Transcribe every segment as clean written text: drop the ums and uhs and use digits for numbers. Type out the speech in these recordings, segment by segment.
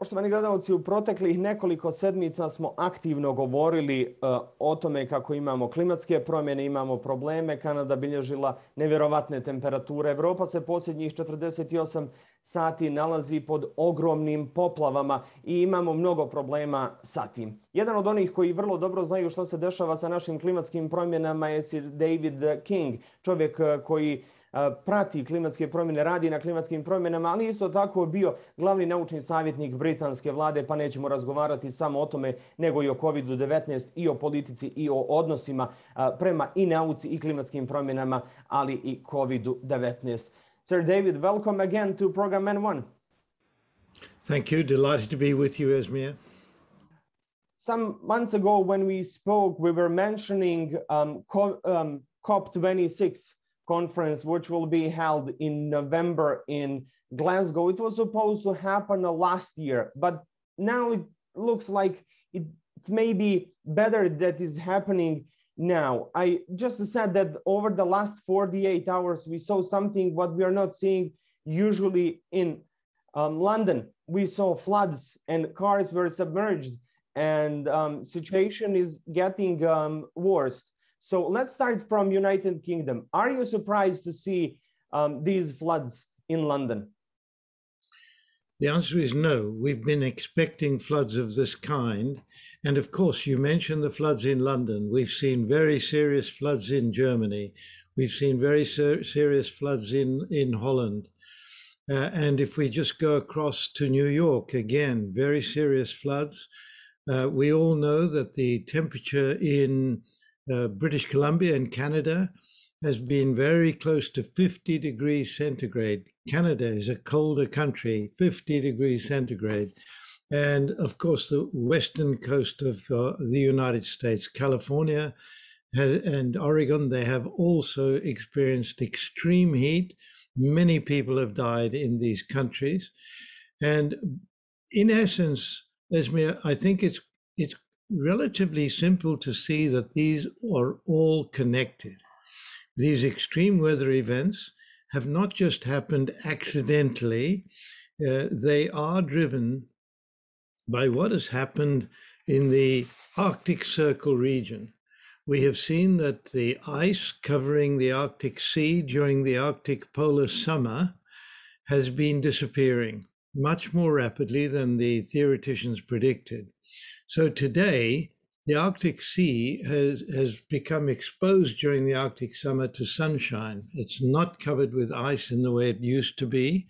Poštovani gledalci, u proteklih nekoliko sedmica smo aktivno govorili o tome kako imamo klimatske promjene, imamo probleme. Kanada bilježila nevjerovatne temperature. Evropa se posljednjih 48 sati nalazi pod ogromnim poplavama i imamo mnogo problema sa tim. Jedan od onih koji vrlo dobro znaju što se dešava sa našim klimatskim promjenama je Sir David King, čovjek koji prati klimatske promjene, radi na klimatskim promjenama, ali isto tako bio glavni naučni savjetnik britanske Vlade, pa nećemo razgovarati samo o tome, nego i o COVID-19, i o politici, i o odnosima prema i nauci i klimatskim promjenama, ali i COVID-19. Sir David, welcome again to program N1. Thank you. Delighted to be with you, Esmir. Some months ago when we spoke, we were mentioning COP26 conference, which will be held in November in Glasgow. It was supposed to happen last year, but now it looks like it may be better that is happening now. I just said that over the last 48 hours, we saw something what we are not seeing usually in London. We saw floods and cars were submerged, and situation is getting worse. So let's start from United Kingdom. Are you surprised to see these floods in London? The answer is no. We've been expecting floods of this kind. And of course, you mentioned the floods in London. We've seen very serious floods in Germany. We've seen very serious floods in Holland. And if we just go across to New York, again, very serious floods. We all know that the temperature in British Columbia and Canada has been very close to 50 degrees centigrade. Canada is a colder country, 50 degrees centigrade. And of course, the western coast of the United States, California and Oregon, they have also experienced extreme heat. Many people have died in these countries. And in essence, Esmir, I think it's relatively simple to see that these are all connected. These extreme weather events have not just happened accidentally. They are driven by what has happened in the Arctic Circle region. We have seen that the ice covering the Arctic Sea during the Arctic polar summer has been disappearing much more rapidly than the theoreticians predicted. So today, the Arctic Sea has become exposed during the Arctic summer to sunshine. It's not covered with ice in the way it used to be.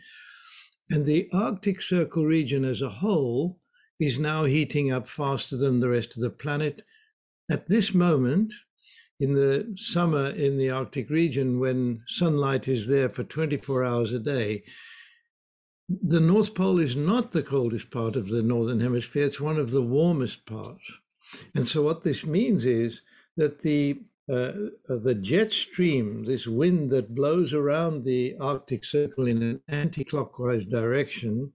And the Arctic Circle region as a whole is now heating up faster than the rest of the planet. At this moment, in the summer in the Arctic region, when sunlight is there for 24 hours a day, the North Pole is not the coldest part of the Northern Hemisphere, it's one of the warmest parts. And so what this means is that the jet stream, this wind that blows around the Arctic Circle in an anti-clockwise direction,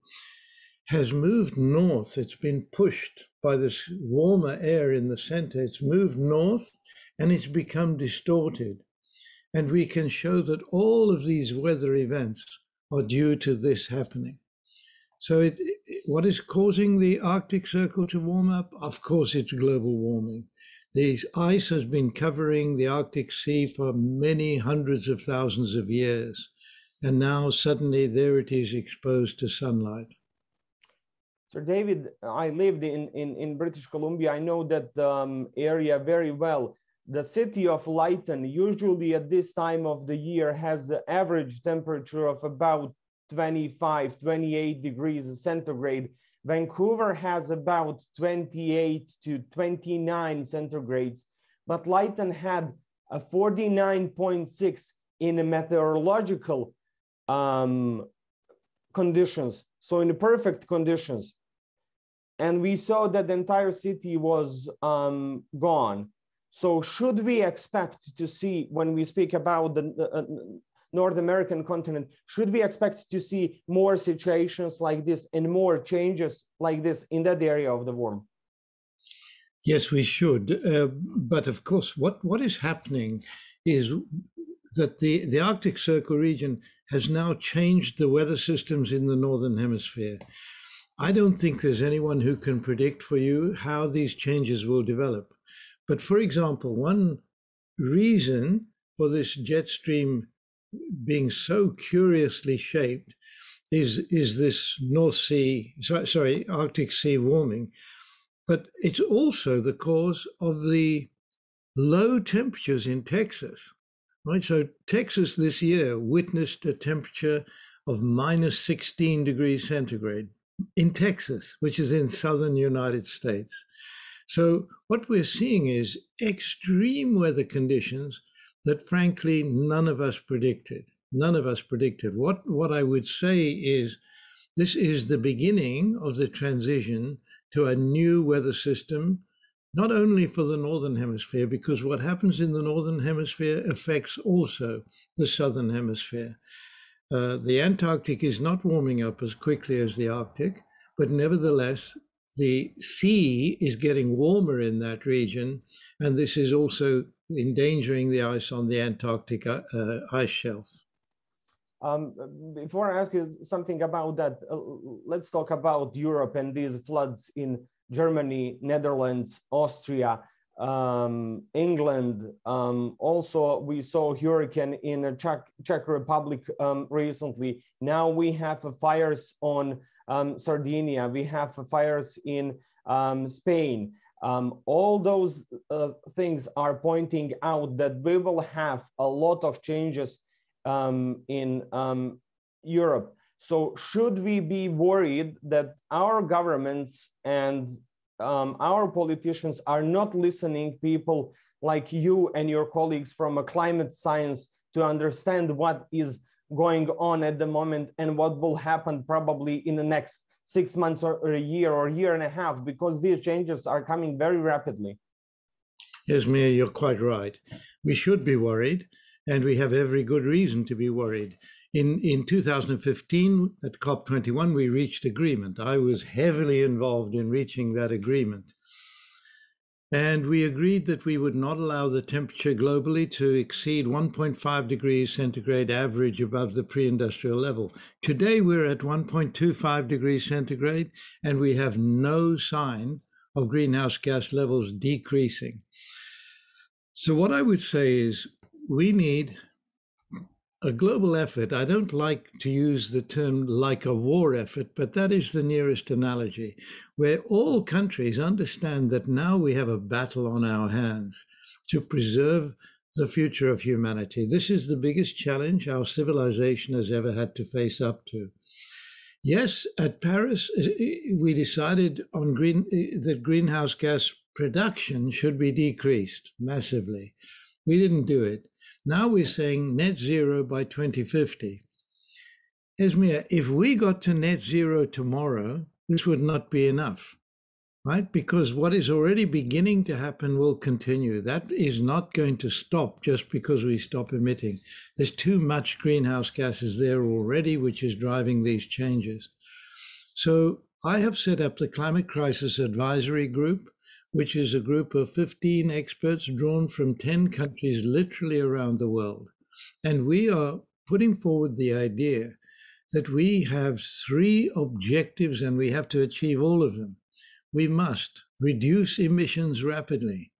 has moved north. It's been pushed by this warmer air in the center. It's moved north and it's become distorted. And we can show that all of these weather events are due to this happening. So what is causing the Arctic Circle to warm up? Of course, it's global warming. The ice has been covering the Arctic Sea for many hundreds of thousands of years. And now suddenly there it is exposed to sunlight. Sir David, I lived in British Columbia. I know that area very well. The city of Lytton, usually at this time of the year, has the average temperature of about 25, 28 degrees centigrade. Vancouver has about 28 to 29 centigrades, but Lytton had a 49.6 in meteorological conditions, so in perfect conditions. And we saw that the entire city was gone. So should we expect to see, when we speak about the North American continent, should we expect to see more situations like this and more changes like this in that area of the world? Yes, we should. But of course, what is happening is that the Arctic Circle region has now changed the weather systems in the Northern Hemisphere. I don't think there's anyone who can predict for you how these changes will develop. But for example, one reason for this jet stream being so curiously shaped is this Arctic Sea warming. But it's also the cause of the low temperatures in Texas, right? So Texas this year witnessed a temperature of minus 16 degrees centigrade in Texas, which is in southern United States. So what we're seeing is extreme weather conditions that frankly none of us predicted. None of us predicted. What I would say is this is the beginning of the transition to a new weather system, not only for the Northern Hemisphere, because what happens in the Northern Hemisphere affects also the Southern Hemisphere. The Antarctic is not warming up as quickly as the Arctic, but nevertheless, the sea is getting warmer in that region, and this is also endangering the ice on the Antarctic ice shelf. Before I ask you something about that, let's talk about Europe and these floods in Germany, Netherlands, Austria, England. Also, we saw hurricane in the Czech Republic recently. Now we have fires on Sardinia. We have fires in Spain. All those things are pointing out that we will have a lot of changes in Europe. So should we be worried that our governments and our politicians are not listening people like you and your colleagues from climate science to understand what is going on at the moment and what will happen probably in the next 6 months or a year and a half, because these changes are coming very rapidly? Yes, Mia, you're quite right. We should be worried, and we have every good reason to be worried. In 2015, at COP21, we reached agreement. I was heavily involved in reaching that agreement. And we agreed that we would not allow the temperature globally to exceed 1.5 degrees centigrade average above the pre-industrial level. Today, we're at 1.25 degrees centigrade, and we have no sign of greenhouse gas levels decreasing. So what I would say is we need a global effort. I don't like to use the term like a war effort, but that is the nearest analogy, where all countries understand that now we have a battle on our hands to preserve the future of humanity. This is the biggest challenge our civilization has ever had to face up to. Yes, at Paris, we decided on that greenhouse gas production should be decreased massively. We didn't do it. Now we're saying net zero by 2050. Esmir, if we got to net zero tomorrow, this would not be enough, right? Because what is already beginning to happen will continue. That is not going to stop just because we stop emitting. There's too much greenhouse gases there already, which is driving these changes. So I have set up the Climate Crisis Advisory Group, which is a group of 15 experts drawn from 10 countries literally around the world. And we are putting forward the idea that we have 3 objectives and we have to achieve all of them. We must reduce emissions rapidly.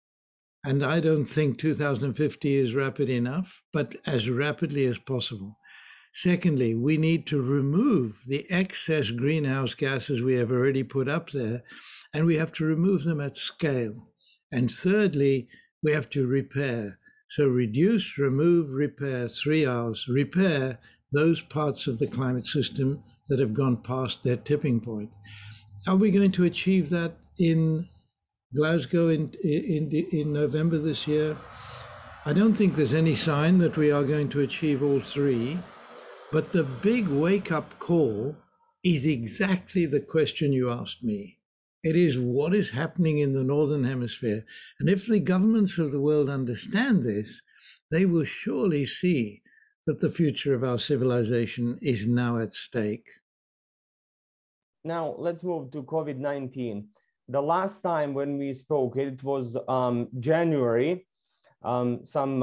And I don't think 2050 is rapid enough, but as rapidly as possible. Secondly, we need to remove the excess greenhouse gases we have already put up there, and we have to remove them at scale. And thirdly, we have to repair. So reduce, remove, repair, 3 R's. Repair those parts of the climate system that have gone past their tipping point. Are we going to achieve that in Glasgow in November this year? I don't think there's any sign that we are going to achieve all 3, but the big wake-up call is exactly the question you asked me. It is what is happening in the Northern Hemisphere. And if the governments of the world understand this, they will surely see that the future of our civilization is now at stake. Now, let's move to COVID-19. The last time when we spoke, it was January. some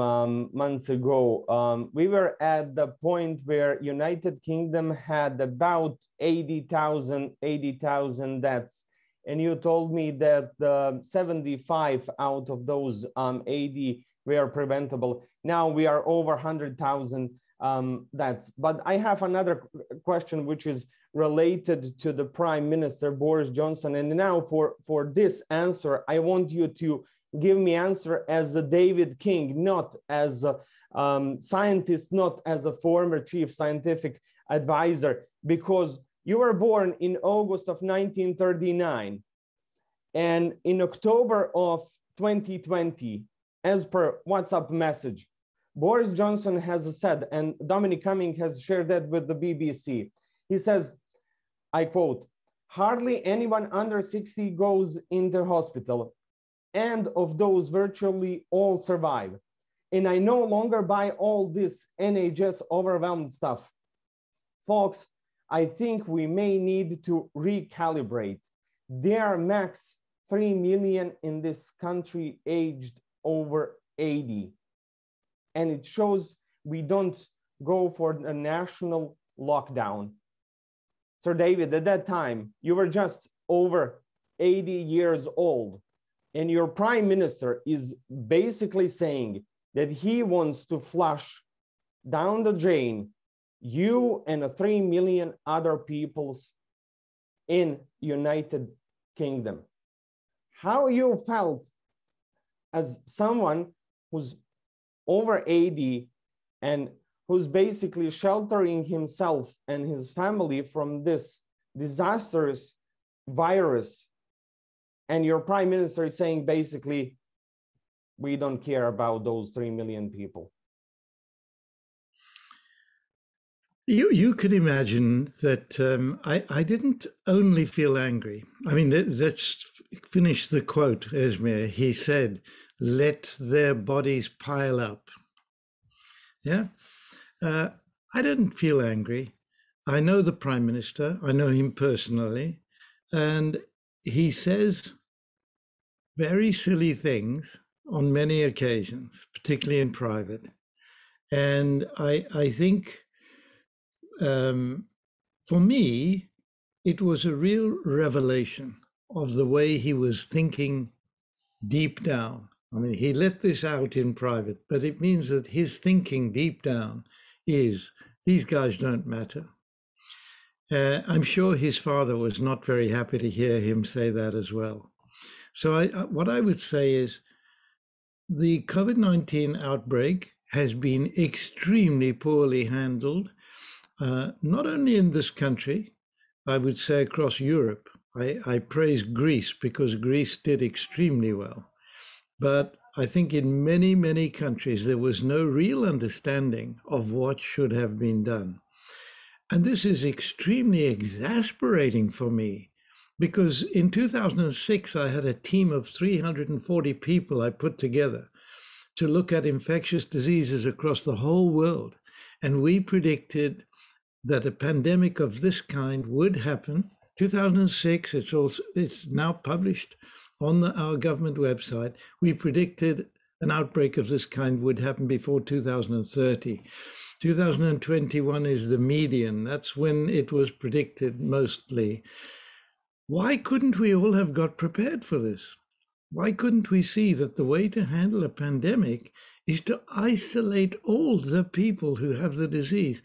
months ago. We were at the point where United Kingdom had about 80,000 deaths. And you told me that 75 out of those 80 were preventable. Now we are over 100,000 deaths. But I have another question which is related to the Prime Minister, Boris Johnson. And now for this answer, I want you to give me answer as a David King, not as a scientist, not as a former chief scientific advisor, because you were born in August of 1939, and in October of 2020, as per WhatsApp message, Boris Johnson has said, and Dominic Cumming has shared that with the BBC, he says, I quote, "Hardly anyone under 60 goes into hospital, and of those virtually all survive. And I no longer buy all this NHS overwhelmed stuff. Folks, I think we may need to recalibrate. There are max 3 million in this country aged over 80. And it shows we don't go for a national lockdown." Sir David, at that time, you were just over 80 years old. And your prime minister is basically saying that he wants to flush down the drain you and 3 million other peoples in United Kingdom. How you felt as someone who's over 80 and who's basically sheltering himself and his family from this disastrous virus, and your prime minister is saying basically, we don't care about those 3 million people? You could imagine that I didn't only feel angry. I mean, let's finish the quote, Esmir. He said, "Let their bodies pile up." Yeah, I didn't feel angry. I know the Prime Minister. I know him personally. And he says very silly things on many occasions, particularly in private. And I think for me, it was a real revelation of the way he was thinking deep down. I mean, he let this out in private, but it means that his thinking deep down is, these guys don't matter. I'm sure his father was not very happy to hear him say that as well. So what I would say is the COVID-19 outbreak has been extremely poorly handled, not only in this country, I would say across Europe. I praise Greece because Greece did extremely well. But I think in many, many countries, there was no real understanding of what should have been done. And this is extremely exasperating for me, because in 2006, I had a team of 340 people I put together to look at infectious diseases across the whole world. And we predicted that a pandemic of this kind would happen. 2006, it's now published on our government website. We predicted an outbreak of this kind would happen before 2030. 2021 is the median. That's when it was predicted mostly. Why couldn't we all have got prepared for this? Why couldn't we see that the way to handle a pandemic is to isolate all the people who have the disease,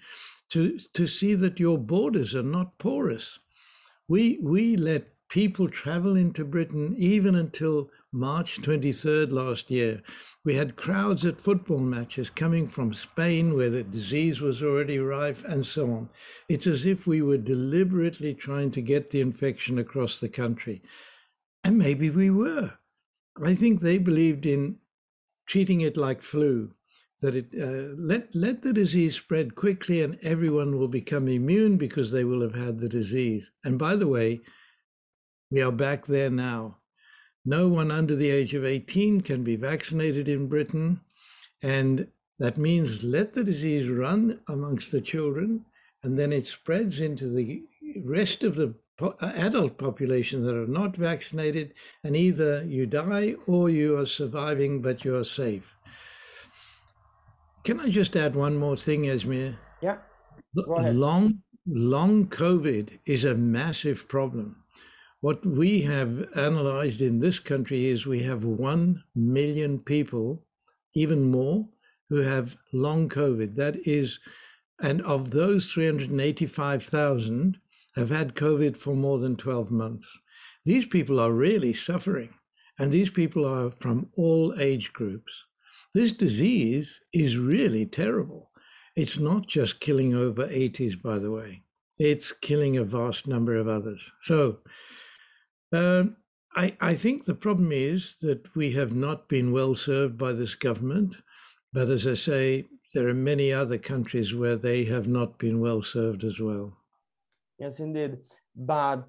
to see that your borders are not porous? We let people travel into Britain even until March 23rd last year. We had crowds at football matches coming from Spain where the disease was already rife and so on. It's as if we were deliberately trying to get the infection across the country. And maybe we were. I think they believed in treating it like flu, that it let the disease spread quickly and everyone will become immune because they will have had the disease. And by the way, we are back there now. No one under the age of 18 can be vaccinated in Britain. And that means let the disease run amongst the children, and then it spreads into the rest of the adult population that are not vaccinated, and either you die or you are surviving, but you are safe. Can I just add one more thing, Esmir? Yeah, go ahead. Long COVID is a massive problem. What we have analyzed in this country is we have 1 million people, even more, who have long COVID. That is, and of those 385,000 have had COVID for more than 12 months. These people are really suffering, and these people are from all age groups. This disease is really terrible. It's not just killing over 80s, by the way. It's killing a vast number of others. So I think the problem is that we have not been well served by this government. But as I say, there are many other countries where they have not been well served as well. Yes, indeed. But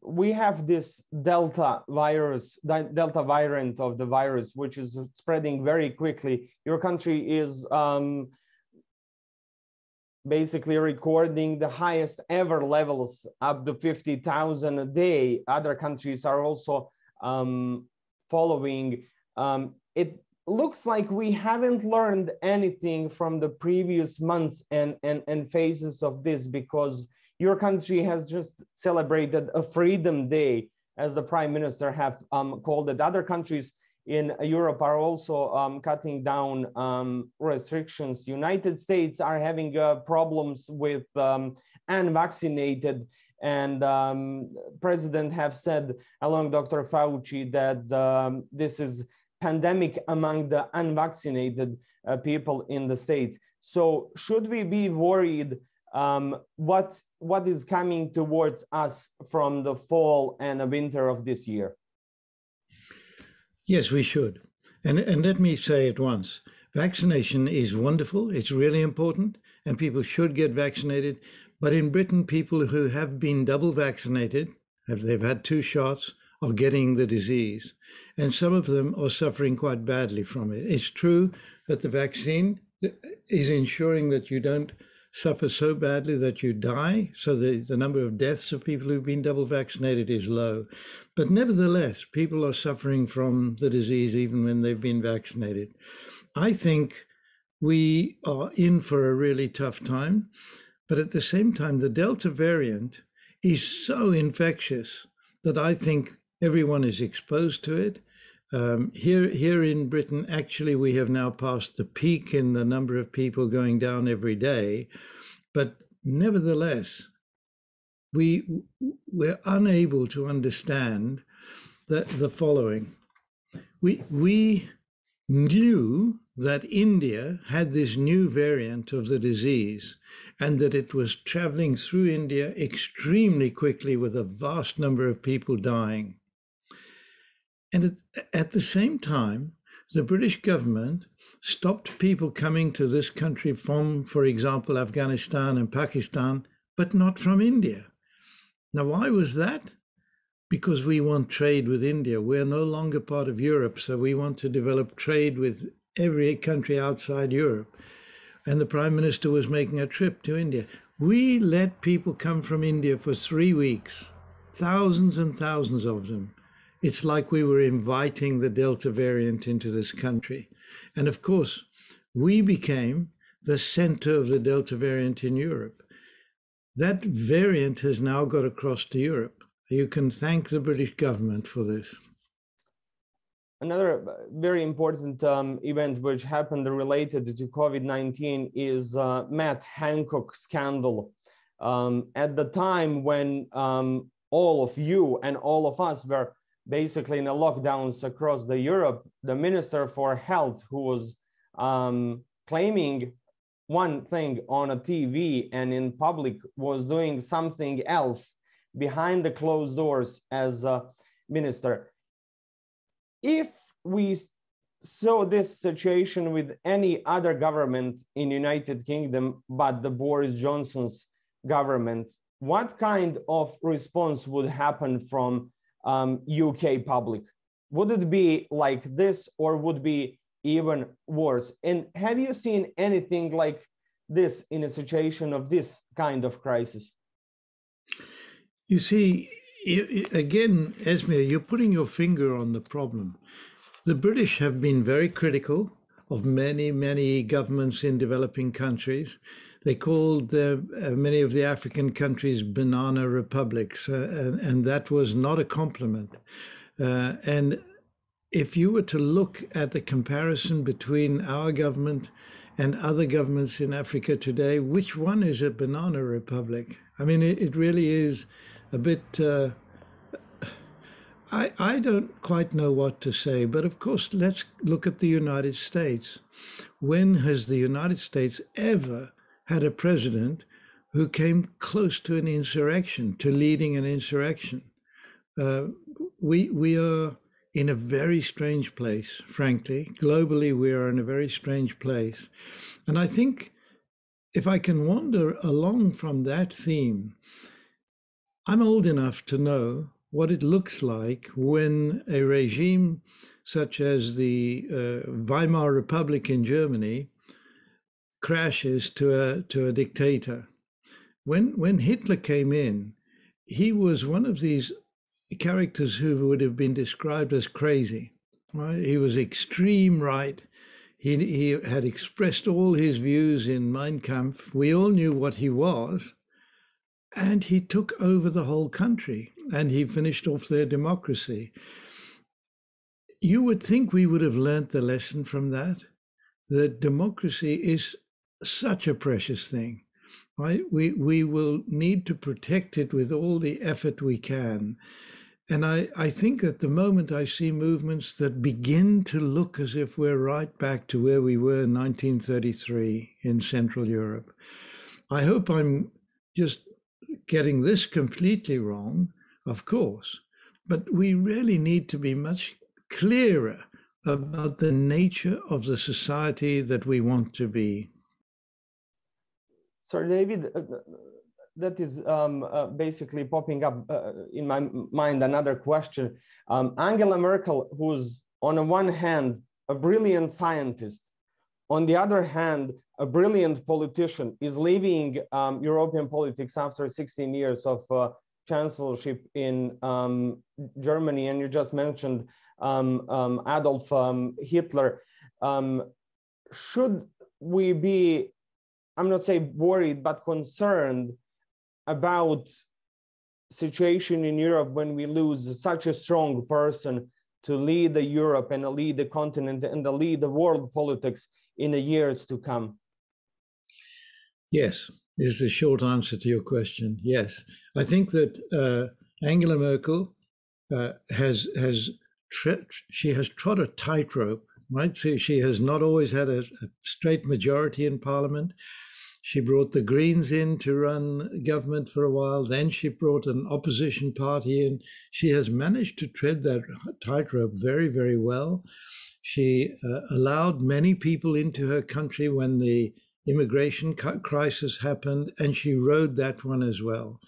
we have this Delta variant of the virus, which is spreading very quickly. Your country is basically recording the highest ever levels, up to 50,000 a day. Other countries are also following. It looks like we haven't learned anything from the previous months and phases of this, because your country has just celebrated a Freedom Day, as the Prime Minister have called it. Other countries in Europe are also cutting down restrictions. United States are having problems with unvaccinated, and President have said, along Dr. Fauci, that this is pandemic among the unvaccinated people in the States. So should we be worried what is coming towards us from the fall and the winter of this year? Yes, we should. And let me say at once, vaccination is wonderful. It's really important, and people should get vaccinated. But in Britain, people who have been double vaccinated, they've had 2 shots, are getting the disease. And some of them are suffering quite badly from it. It's true that the vaccine is ensuring that you don't suffer so badly that you die. So the number of deaths of people who've been double vaccinated is low. But nevertheless, people are suffering from the disease even when they've been vaccinated. I think we are in for a really tough time. But at the same time, the Delta variant is so infectious that I think everyone is exposed to it. Here in Britain, actually, we have now passed the peak in the number of people going down every day. But nevertheless, we're unable to understand the following. We knew that India had this new variant of the disease and that it was traveling through India extremely quickly with a vast number of people dying. And at the same time, the British government stopped people coming to this country from, for example, Afghanistan and Pakistan, but not from India. Now, why was that? Because we want trade with India. We're no longer part of Europe, so we want to develop trade with every country outside Europe. And the Prime Minister was making a trip to India. We let people come from India for 3 weeks, thousands and thousands of them. It's like we were inviting the Delta variant into this country. And of course, we became the center of the Delta variant in Europe. That variant has now got across to Europe. You can thank the British government for this. Another very important event which happened related to COVID-19 is Matt Hancock scandal. At the time when all of you and all of us were basically in the lockdowns across the Europe, the Minister for Health, who was claiming one thing on a TV and in public, was doing something else behind the closed doors as a minister. If we saw this situation with any other government in United Kingdom but the Boris Johnson's government, what kind of response would happen from UK public? Would it be like this, or would be even worse? And have you seen anything like this in a situation of this kind of crisis? You see, again, Esmir, you're putting your finger on the problem. The British have been very critical of many, many governments in developing countries. They called many of the African countries banana republics, and that was not a compliment. And if you were to look at the comparison between our government and other governments in Africa today, which one is a banana republic? I mean, it really is a bit, I don't quite know what to say, but of course, let's look at the United States. When has the United States ever had a president who came close to an insurrection, to leading an insurrection? We are in a very strange place, frankly. Globally, we are in a very strange place. And I think if I can wander along from that theme, I'm old enough to know what it looks like when a regime such as the Weimar Republic in Germany crashes to a dictator. When Hitler came in, he was one of these characters who would have been described as crazy. Right? He was extreme right. He had expressed all his views in Mein Kampf. We all knew what he was. And he took over the whole country and he finished off their democracy. You would think we would have learnt the lesson from that. That democracy is such a precious thing. Right? We will need to protect it with all the effort we can. And I think at the moment I see movements that begin to look as if we're right back to where we were in 1933 in Central Europe. I hope I'm just getting this completely wrong, of course, but we really need to be much clearer about the nature of the society that we want to be. Sir David, that is basically popping up in my mind another question. Angela Merkel, who's on the one hand a brilliant scientist, on the other hand a brilliant politician, is leaving European politics after 16 years of chancellorship in Germany, and you just mentioned Adolf Hitler. Should we be, I'm not saying worried, but concerned about situation in Europe when we lose such a strong person to lead the Europe and lead the continent and lead the world politics in the years to come? Yes, is the short answer to your question. Yes, I think that Angela Merkel has trod a tightrope, right? So she has not always had a straight majority in Parliament. She brought the Greens in to run government for a while. Then she brought an opposition party in. She has managed to tread that tightrope very, very well. She allowed many people into her country when the immigration crisis happened, and she rode that one as well.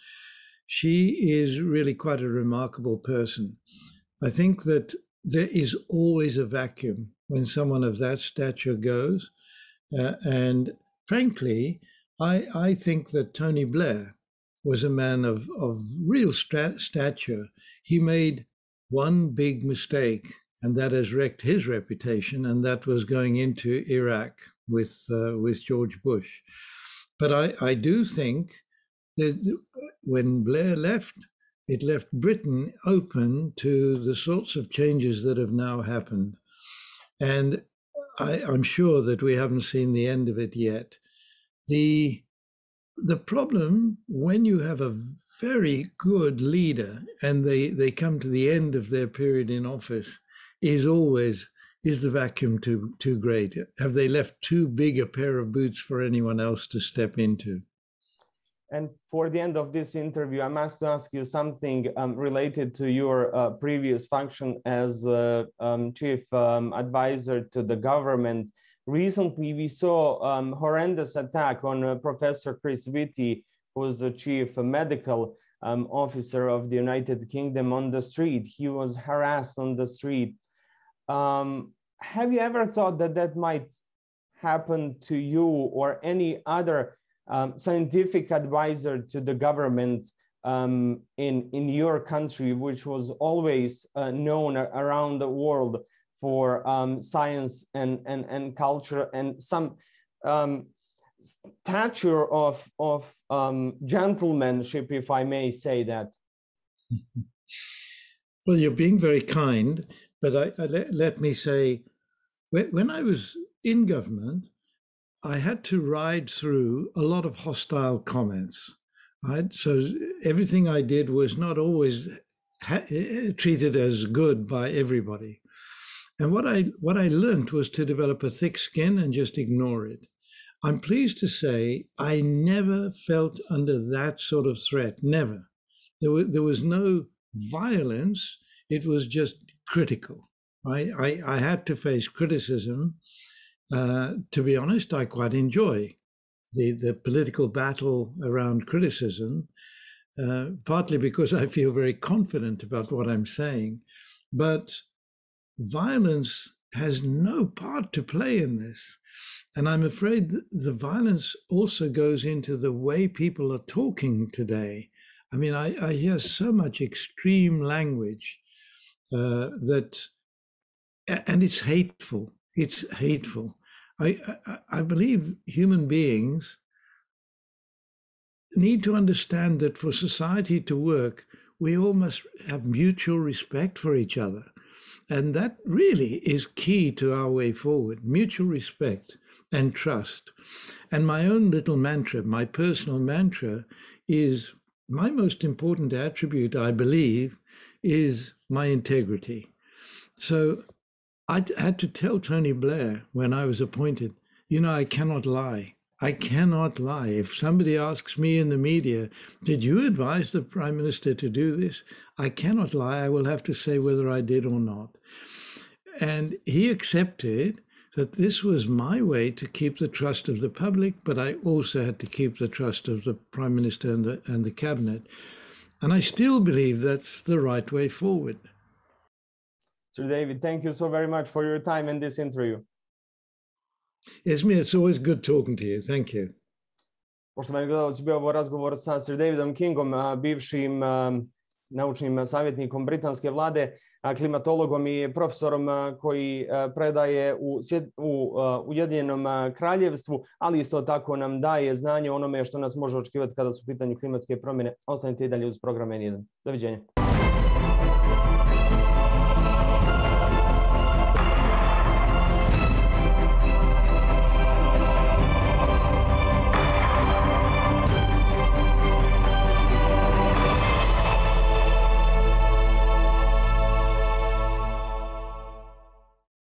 She is really quite a remarkable person. I think that there is always a vacuum when someone of that stature goes. And frankly, I think that Tony Blair was a man of real stature. He made one big mistake, and that has wrecked his reputation, and that was going into Iraq with George Bush. But I do think that when Blair left, it left Britain open to the sorts of changes that have now happened. And I'm sure that we haven't seen the end of it yet. The problem when you have a very good leader and they come to the end of their period in office is always, is the vacuum too great? Have they left too big a pair of boots for anyone else to step into? And for the end of this interview, I must ask you something related to your previous function as chief advisor to the government. Recently, we saw a horrendous attack on Professor Chris Whitty, who was the chief medical officer of the United Kingdom, on the street. He was harassed on the street. Have you ever thought that that might happen to you or any other scientific advisor to the government in your country, which was always known around the world for science and culture and some stature of gentlemanship, if I may say that. Well, you're being very kind, but let me say, when I was in government, I had to ride through a lot of hostile comments. Right? So everything I did was not always treated as good by everybody. And what I learned was to develop a thick skin and just ignore it. I'm pleased to say I never felt under that sort of threat, never. There was no violence, it was just critical. I had to face criticism. To be honest, I quite enjoy the political battle around criticism, partly because I feel very confident about what I'm saying. But violence has no part to play in this. And I'm afraid that the violence also goes into the way people are talking today. I mean, I hear so much extreme language and it's hateful. It's hateful. I believe human beings need to understand that for society to work, we all must have mutual respect for each other. And that really is key to our way forward, mutual respect and trust. And my own little mantra, my personal mantra, is my most important attribute, I believe, is my integrity. So I had to tell Tony Blair when I was appointed, you know, I cannot lie. I cannot lie. If somebody asks me in the media, did you advise the Prime Minister to do this? I cannot lie. I will have to say whether I did or not. And he accepted that this was my way to keep the trust of the public, but I also had to keep the trust of the Prime Minister and the Cabinet. And I still believe that's the right way forward. Sir David, thank you so very much for your time in this interview. Esme, it's always good talking to you. Thank you. Poštovani gledalci, bio ovo razgovor sa Sir Davidom Kingom, bivšim naučnim savjetnikom britanske vlade, klimatologom i profesorom koji predaje u Ujedinjenom kraljevstvu, ali isto tako nam daje znanje o onome što nas može očekivati kada su u pitanju klimatske promjene. Ostanite i dalje uz program N1. Doviđenja.